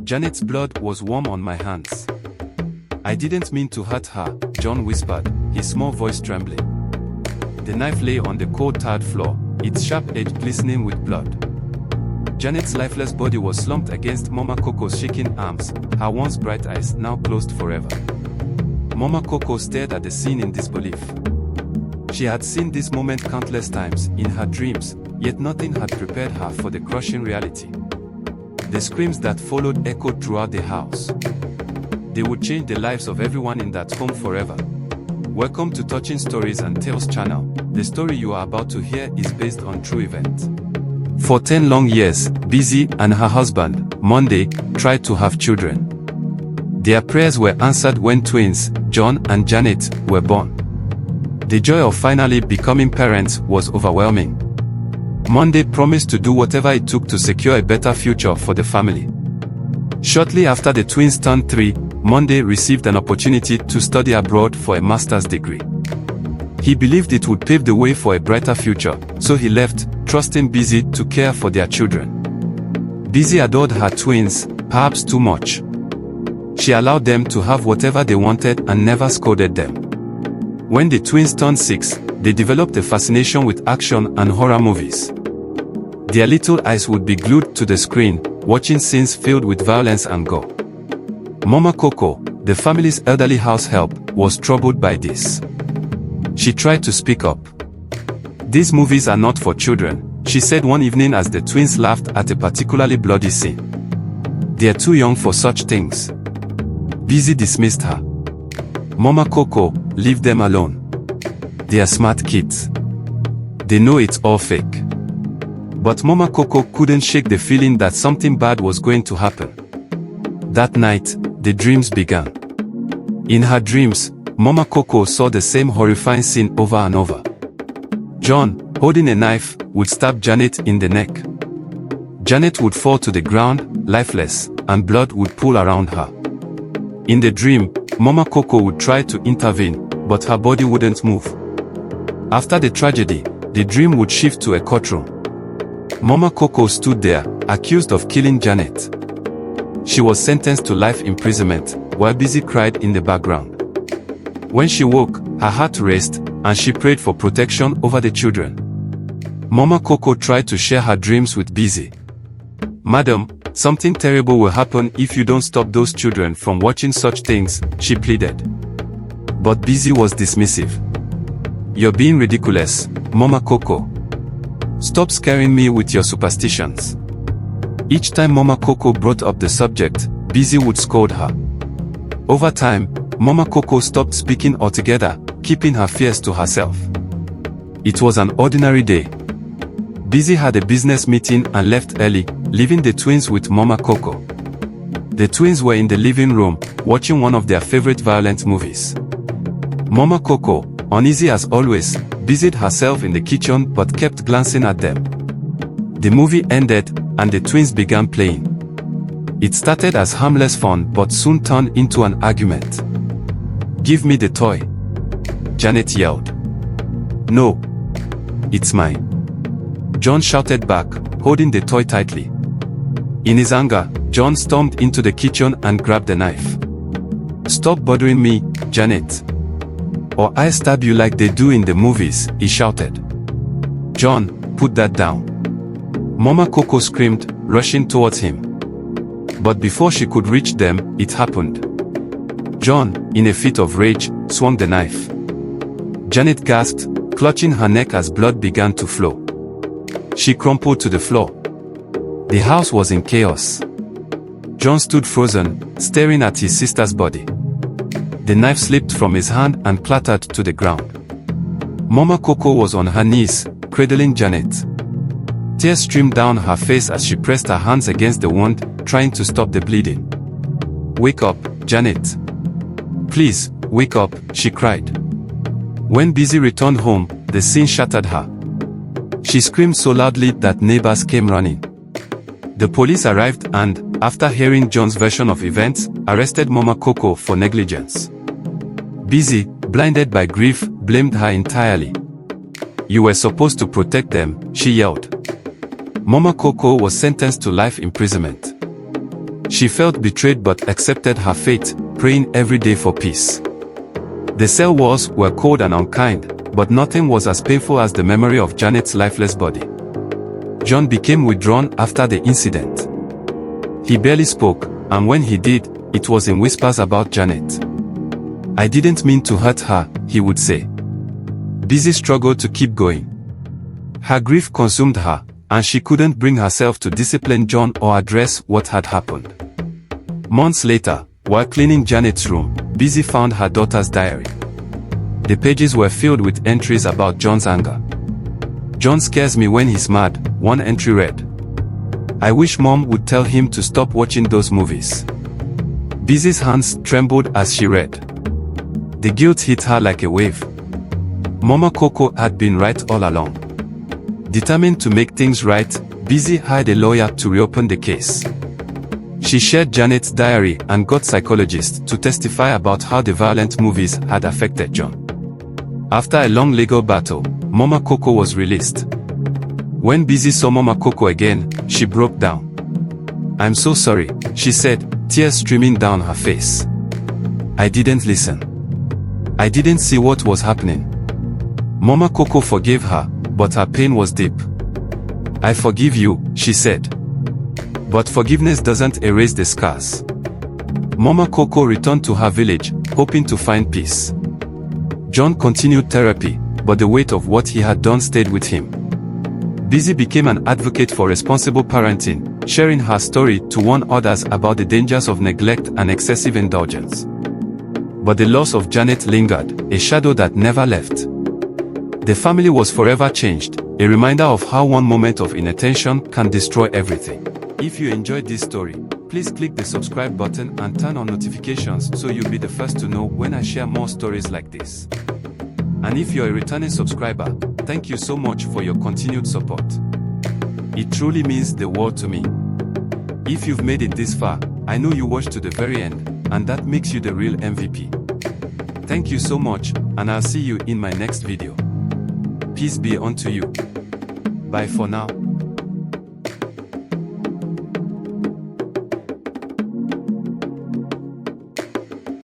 Janet's blood was warm on my hands. I didn't mean to hurt her, John whispered, his small voice trembling. The knife lay on the cold tarred floor, its sharp edge glistening with blood. Janet's lifeless body was slumped against Mama Coco's shaking arms, her once bright eyes now closed forever. Mama Coco stared at the scene in disbelief. She had seen this moment countless times in her dreams, yet nothing had prepared her for the crushing reality. The screams that followed echoed throughout the house. They would change the lives of everyone in that home forever. Welcome to Touching Stories and Tales channel. The story you are about to hear is based on true event. For 10 long years, Busy and her husband, Monday, tried to have children. Their prayers were answered when twins, John and Janet, were born. The joy of finally becoming parents was overwhelming. Monday promised to do whatever it took to secure a better future for the family. Shortly after the twins turned 3, Monday received an opportunity to study abroad for a master's degree. He believed it would pave the way for a brighter future, so he left, trusting Busy to care for their children. Busy adored her twins, perhaps too much. She allowed them to have whatever they wanted and never scolded them. When the twins turned 6, they developed a fascination with action and horror movies. Their little eyes would be glued to the screen, watching scenes filled with violence and gore. Mama Coco, the family's elderly house help, was troubled by this. She tried to speak up. "These movies are not for children," she said one evening as the twins laughed at a particularly bloody scene. "They are too young for such things." Busy dismissed her. "Mama Coco, leave them alone. They are smart kids. They know it's all fake." But Mama Coco couldn't shake the feeling that something bad was going to happen. That night, the dreams began. In her dreams, Mama Coco saw the same horrifying scene over and over. John, holding a knife, would stab Janet in the neck. Janet would fall to the ground, lifeless, and blood would pool around her. In the dream, Mama Coco would try to intervene, but her body wouldn't move. After the tragedy, the dream would shift to a courtroom. Mama Coco stood there, accused of killing Janet. She was sentenced to life imprisonment, while Busy cried in the background. When she woke, her heart raced, and she prayed for protection over the children. Mama Coco tried to share her dreams with Busy. "Madam, something terrible will happen if you don't stop those children from watching such things," she pleaded. But Busy was dismissive. "You're being ridiculous, Mama Coco. Stop scaring me with your superstitions." Each time Mama Coco brought up the subject, Busy would scold her. Over time, Mama Coco stopped speaking altogether, keeping her fears to herself. It was an ordinary day. Busy had a business meeting and left early, leaving the twins with Mama Coco. The twins were in the living room, watching one of their favorite violent movies. Mama Coco, uneasy as always, busied herself in the kitchen but kept glancing at them. The movie ended, and the twins began playing. It started as harmless fun but soon turned into an argument. "Give me the toy," Janet yelled. "No. It's mine," John shouted back, holding the toy tightly. In his anger, John stormed into the kitchen and grabbed the knife. "Stop bothering me, Janet, or I'll stab you like they do in the movies," he shouted. "John, put that down." Mama Coco screamed, rushing towards him. But before she could reach them, it happened. John, in a fit of rage, swung the knife. Janet gasped, clutching her neck as blood began to flow. She crumpled to the floor. The house was in chaos. John stood frozen, staring at his sister's body. The knife slipped from his hand and clattered to the ground. Mama Coco was on her knees, cradling Janet. Tears streamed down her face as she pressed her hands against the wound, trying to stop the bleeding. "Wake up, Janet. Please, wake up," she cried. When Busy returned home, the scene shattered her. She screamed so loudly that neighbors came running. The police arrived and, after hearing John's version of events, arrested Mama Coco for negligence. Busy, blinded by grief, blamed her entirely. "You were supposed to protect them," she yelled. Mama Coco was sentenced to life imprisonment. She felt betrayed but accepted her fate, praying every day for peace. The cell walls were cold and unkind, but nothing was as painful as the memory of Janet's lifeless body. John became withdrawn after the incident. He barely spoke, and when he did, it was in whispers about Janet. "I didn't mean to hurt her," he would say. Busy struggled to keep going. Her grief consumed her, and she couldn't bring herself to discipline John or address what had happened. Months later, while cleaning Janet's room, Busy found her daughter's diary. The pages were filled with entries about John's anger. "John scares me when he's mad," one entry read. "I wish Mom would tell him to stop watching those movies." Busy's hands trembled as she read. The guilt hit her like a wave. Mama Coco had been right all along. Determined to make things right, Busy hired a lawyer to reopen the case. She shared Janet's diary and got psychologists to testify about how the violent movies had affected John. After a long legal battle, Mama Coco was released. When Busy saw Mama Coco again, she broke down. "I'm so sorry," she said, tears streaming down her face. "I didn't listen. I didn't see what was happening." Mama Coco forgave her, but her pain was deep. "I forgive you," she said. But forgiveness doesn't erase the scars. Mama Coco returned to her village, hoping to find peace. John continued therapy, but the weight of what he had done stayed with him. Busy became an advocate for responsible parenting, sharing her story to warn others about the dangers of neglect and excessive indulgence. But the loss of Janet lingered, a shadow that never left. The family was forever changed, a reminder of how one moment of inattention can destroy everything. If you enjoyed this story, please click the subscribe button and turn on notifications so you'll be the first to know when I share more stories like this. And if you're a returning subscriber, thank you so much for your continued support. It truly means the world to me. If you've made it this far, I know you watched to the very end, and that makes you the real MVP. Thank you so much, and I'll see you in my next video. Peace be unto you. Bye for now.